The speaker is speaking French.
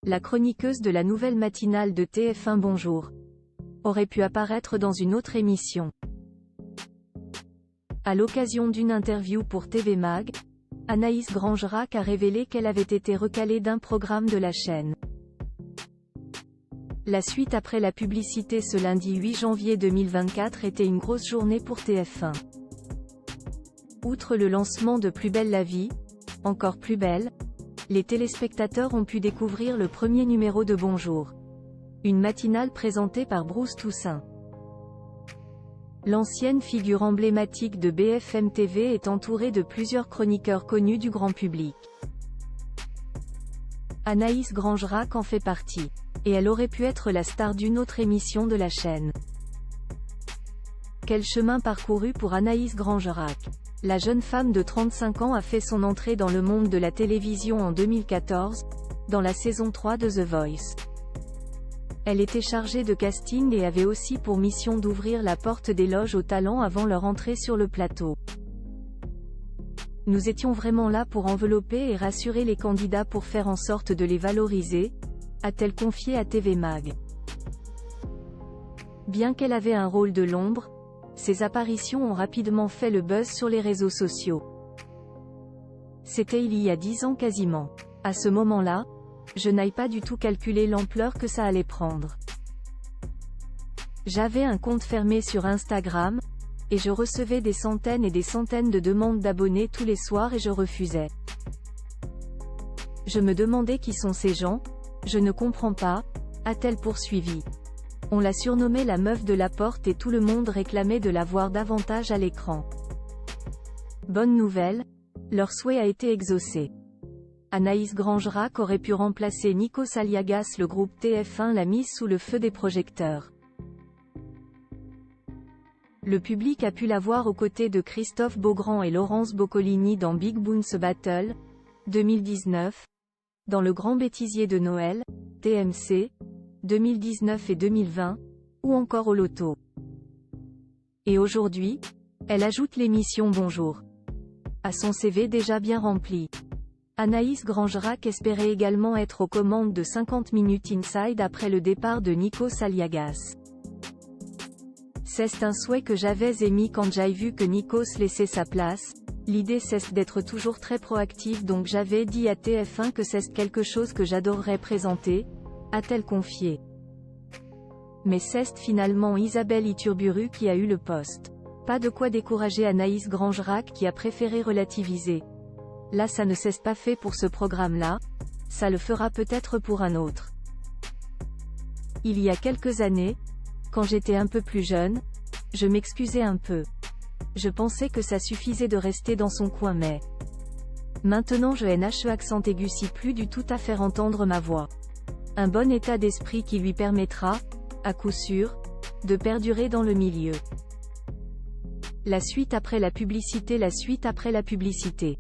la chroniqueuse de la nouvelle matinale de TF1 Bonjour, aurait pu apparaître dans une autre émission. À l'occasion d'une interview pour TV Mag, Anaïs Grangerac a révélé qu'elle avait été recalée d'un programme de la chaîne. La suite après la publicité ce lundi 8 janvier 2024 était une grosse journée pour TF1. Outre le lancement de Plus belle la vie, encore plus belle, les téléspectateurs ont pu découvrir le premier numéro de Bonjour. Une matinale présentée par Bruce Toussaint. L'ancienne figure emblématique de BFM TV est entourée de plusieurs chroniqueurs connus du grand public. Anaïs Grangerac en fait partie. Et elle aurait pu être la star d'une autre émission de la chaîne. Quel chemin parcouru pour Anaïs Grangerac? La jeune femme de 35 ans a fait son entrée dans le monde de la télévision en 2014, dans la saison 3 de The Voice. Elle était chargée de casting et avait aussi pour mission d'ouvrir la porte des loges aux talents avant leur entrée sur le plateau. Nous étions vraiment là pour envelopper et rassurer les candidats pour faire en sorte de les valoriser, a-t-elle confié à TV Mag. Bien qu'elle avait un rôle de l'ombre, ses apparitions ont rapidement fait le buzz sur les réseaux sociaux. C'était il y a 10 ans quasiment. À ce moment-là, je n'ai pas du tout calculé l'ampleur que ça allait prendre. J'avais un compte fermé sur Instagram, et je recevais des centaines et des centaines de demandes d'abonnés tous les soirs et je refusais. Je me demandais qui sont ces gens, je ne comprends pas, a-t-elle poursuivi. On l'a surnommée la meuf de la porte et tout le monde réclamait de la voir davantage à l'écran. Bonne nouvelle, leur souhait a été exaucé. Anaïs Grangerac aurait pu remplacer Nikos Aliagas. Le groupe TF1 l'a mise sous le feu des projecteurs. Le public a pu la voir aux côtés de Christophe Beaugrand et Laurence Boccolini dans Big Bounce Battle, 2019, dans Le Grand Bêtisier de Noël, TMC, 2019 et 2020, ou encore au Loto. Et aujourd'hui, elle ajoute l'émission Bonjour à son CV déjà bien rempli. Anaïs Grangerac espérait également être aux commandes de 50 minutes Inside après le départ de Nikos Aliagas. C'est un souhait que j'avais émis quand j'ai vu que Nikos laissait sa place. L'idée c'est d'être toujours très proactive, donc j'avais dit à TF1 que c'est quelque chose que j'adorerais présenter, a-t-elle confié. Mais c'est finalement Isabelle Iturburu qui a eu le poste. Pas de quoi décourager Anaïs Grangerac qui a préféré relativiser. Là ça ne s'est pas fait pour ce programme-là, ça le fera peut-être pour un autre. Il y a quelques années, quand j'étais un peu plus jeune, je m'excusais un peu. Je pensais que ça suffisait de rester dans son coin mais... Maintenant je NHE accent aigu si plus du tout à faire entendre ma voix. Un bon état d'esprit qui lui permettra, à coup sûr, de perdurer dans le milieu. La suite après la publicité. La suite après la publicité.